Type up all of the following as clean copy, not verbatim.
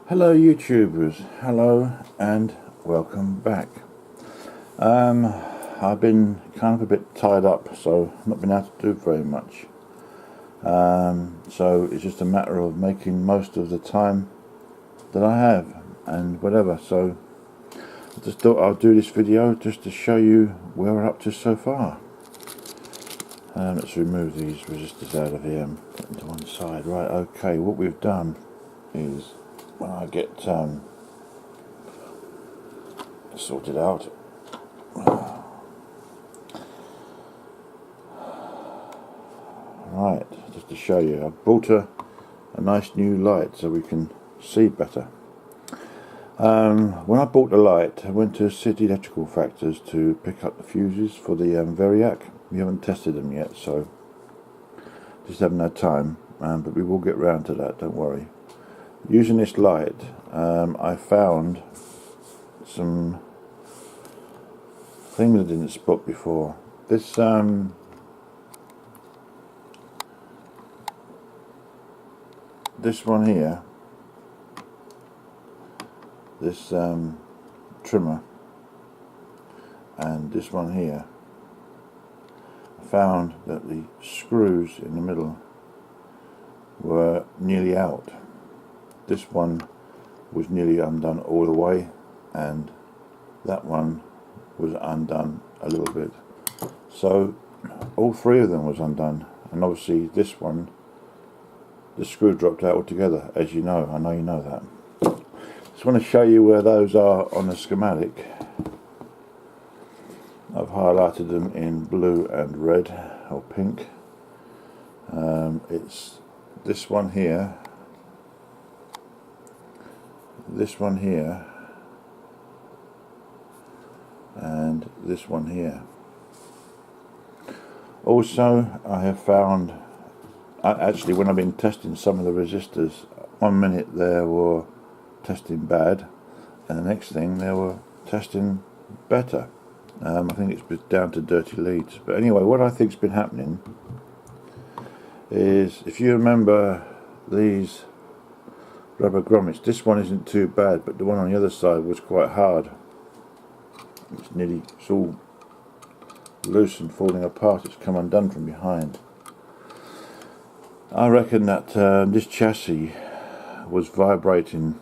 Hello YouTubers, hello and welcome back. I've been kind of a bit tied up, so not been able to do very much. So it's just a matter of making most of the time that I have and whatever. So I just thought I'll do this video just to show you where we're up to so far. Let's remove these resistors out of here and put them to one side. Right, okay, what we've done is when I get sorted out, right, just to show you, I bought a nice new light so we can see better. When I bought the light, I went to City Electrical Factors to pick up the fuses for the Variac. We haven't tested them yet, so just haven't had time, but we will get round to that, don't worry. Using this light, I found some things I didn't spot before. This this one here, this trimmer, and this one here, I found that the screws in the middle were nearly out. This one was nearly undone all the way, and that one was undone a little bit. So all three of them was undone, and obviously this one, the screw dropped out altogether, as you know. I know you know that. Just want to show you where those are on the schematic. I've highlighted them in blue and red or pink. It's this one here, this one here, and this one here. Also, I have found, actually when I've been testing some of the resistors, 1 minute they were testing bad, and the next thing they were testing better. I think it's down to dirty leads. But anyway, what I think's been happening is, if you remember these rubber grommets, this one isn't too bad, but the one on the other side was quite hard. It's all loose and falling apart. It's come undone from behind. I reckon that this chassis was vibrating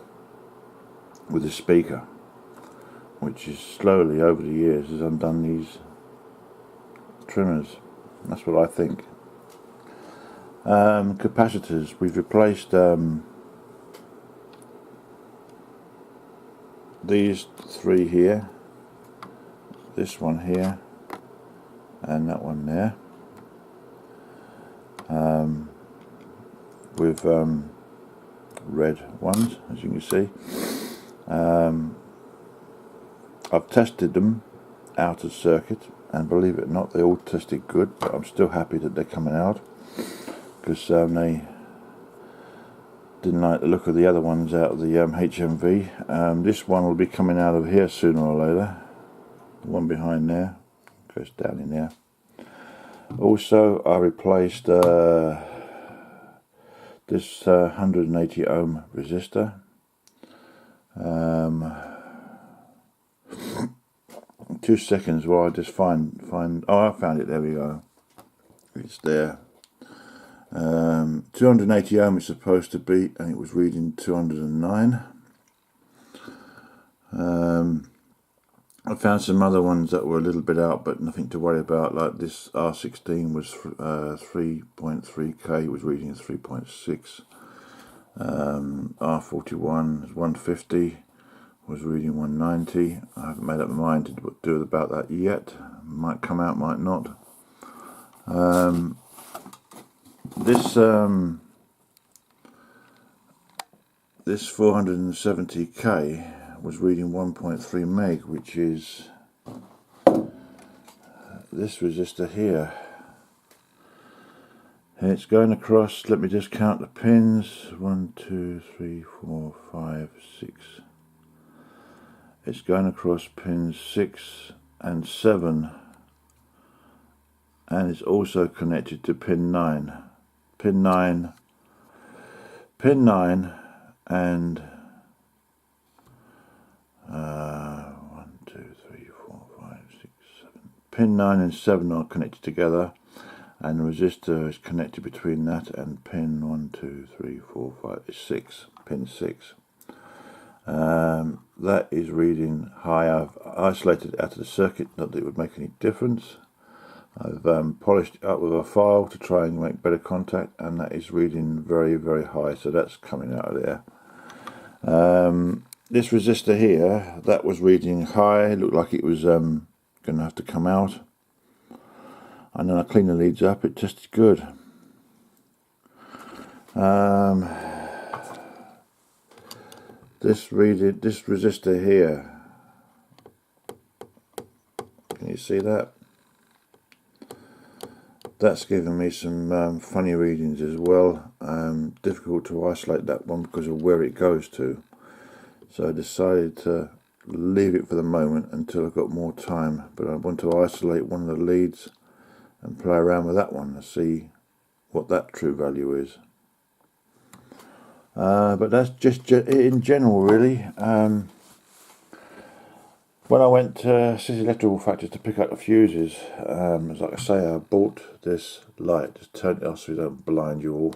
with the speaker, which is slowly over the years has undone these trimmers. That's what I think. Capacitors, we've replaced these three here, this one here, and that one there, with red ones, as you can see. I've tested them out of circuit, and believe it or not, they all tested good, but I'm still happy that they're coming out, because they didn't like the look of the other ones out of the HMV. This one will be coming out of here sooner or later. The one behind there goes down in there. Also, I replaced this 180 ohm resistor. 2 seconds while I just find. Oh, I found it. There we go. It's there. 280 ohm it's supposed to be, and it was reading 209. I found some other ones that were a little bit out, but nothing to worry about. Like this R16 was 3.3k, was reading 3.6. R41 is 150, was reading 190. I haven't made up my mind to do about that yet. Might come out, might not. This 470k was reading 1.3 meg, which is this resistor here. And it's going across, let me just count the pins, 1, 2, 3, 4, 5, 6. It's going across pins 6 and 7, and it's also connected to pin 9. Pin 9 and pin 9 and 7 are connected together, and the resistor is connected between that and pin 1, 2, 3, 4, 5, 6, pin 6. That is reading high. I've isolated it out of the circuit, not that it would make any difference. I've polished it up with a file to try and make better contact, and that is reading very, very high, so that's coming out of there. This resistor here, that was reading high. It looked like it was going to have to come out, and then I cleaned the leads up. It tested good. This resistor here, can you see that? That's giving me some funny readings as well. Difficult to isolate that one because of where it goes to. So I decided to leave it for the moment until I've got more time. But I want to isolate one of the leads and play around with that one to see what that true value is. But that's just in general, really. When I went to City Electrical Factory to pick up the fuses, like I say, I bought this light. Just turn it off so we don't blind you all.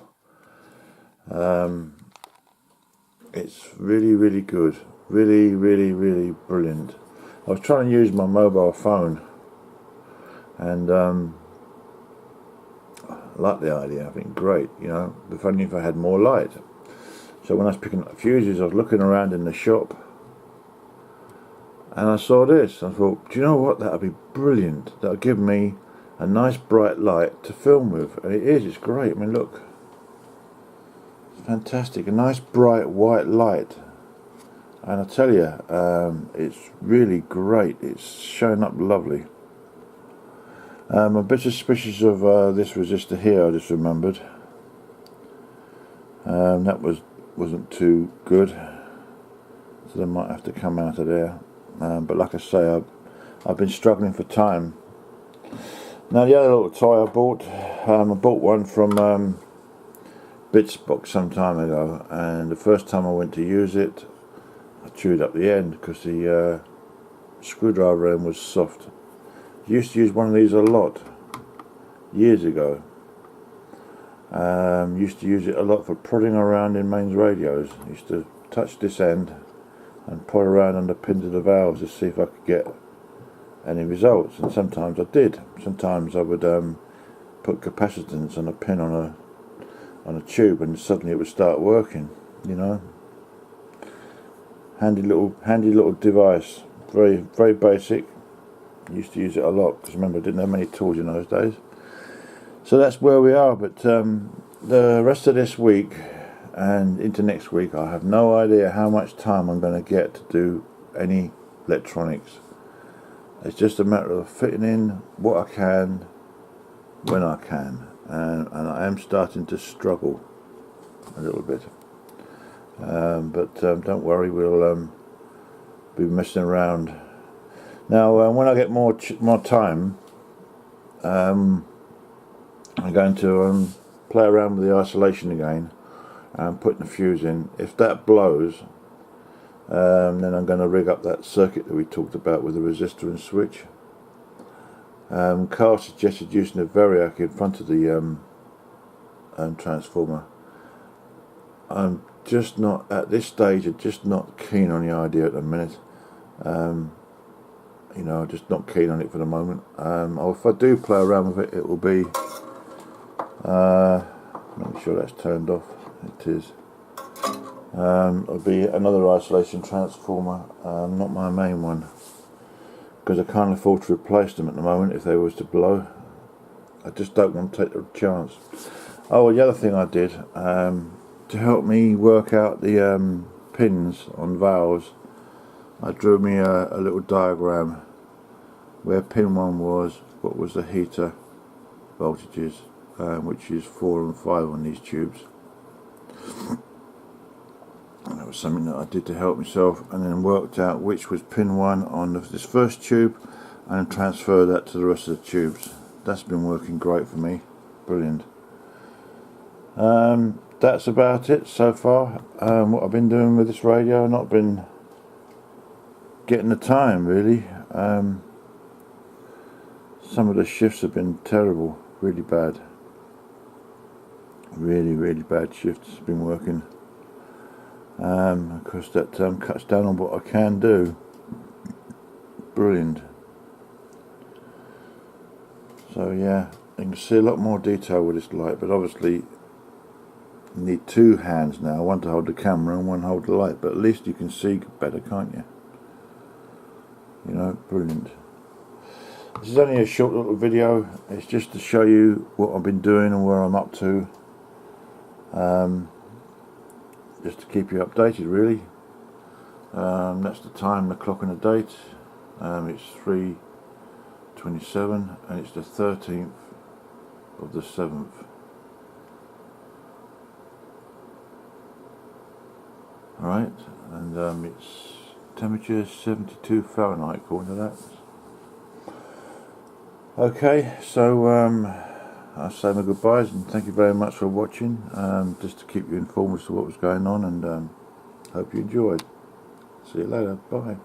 It's really, really good. Really, really, really brilliant. I was trying to use my mobile phone, and I like the idea. I think great. You know, if only if I had more light. So when I was picking up the fuses, I was looking around in the shop, and I saw this. I thought, do you know what? That would be brilliant. That would give me a nice bright light to film with. And it is. It's great. I mean, look. It's fantastic. A nice bright white light. And I tell you, it's really great. It's showing up lovely. I'm a bit suspicious of this resistor here, I just remembered. That wasn't too good. So they might have to come out of there. But like I say, I've been struggling for time. Now the other little toy I bought one from Bits Box some time ago, and the first time I went to use it, I chewed up the end because the screwdriver end was soft. I used to use one of these a lot years ago. Used to use it a lot for prodding around in mains radios. Used to touch this end and prod around on the pins of the valves to see if I could get any results, and sometimes I did. Sometimes I would put capacitance on a pin on a tube, and suddenly it would start working. You know, handy little device. Very, very basic. Used to use it a lot because remember I didn't have many tools in those days. So that's where we are. But the rest of this week and into next week, I have no idea how much time I'm going to get to do any electronics. It's just a matter of fitting in what I can when I can, and I am starting to struggle a little bit. But don't worry, we'll be messing around. Now, when I get more time, I'm going to play around with the isolation again and putting the fuse in. If that blows, then I'm going to rig up that circuit that we talked about with the resistor and switch. Carl suggested using a variac in front of the transformer. I'm just not, at this stage, I'm just not keen on the idea at the minute. You know, just not keen on it for the moment. If I do play around with it, it will be, make sure that's turned off. It is. It'll be another isolation transformer, not my main one, because I can't afford to replace them at the moment if they was to blow. I just don't want to take the chance. Oh, well, the other thing I did, to help me work out the pins on valves, I drew me a little diagram where pin 1 was, what was the heater voltages, which is 4 and 5 on these tubes. And that was something that I did to help myself, and then worked out which was pin 1 on this first tube and transfer that to the rest of the tubes. That's been working great for me. Brilliant. That's about it so far. What I've been doing with this radio, I've not been getting the time really. some of the shifts have been terrible, really bad. Really bad shifts have been working. Of course that cuts down on what I can do. Brilliant. So yeah, you can see a lot more detail with this light, but obviously you need two hands now, one to hold the camera and one hold the light, but at least you can see better, can't you? You know, brilliant. This is only a short little video, it's just to show you what I've been doing and where I'm up to. Just to keep you updated really. That's the time, the clock and the date. It's 3:27 and it's the 13th of the 7th. Alright, and it's temperature 72 Fahrenheit according to that. Okay, so I'll say my goodbyes and thank you very much for watching, just to keep you informed as to what was going on, and hope you enjoyed. See you later, bye.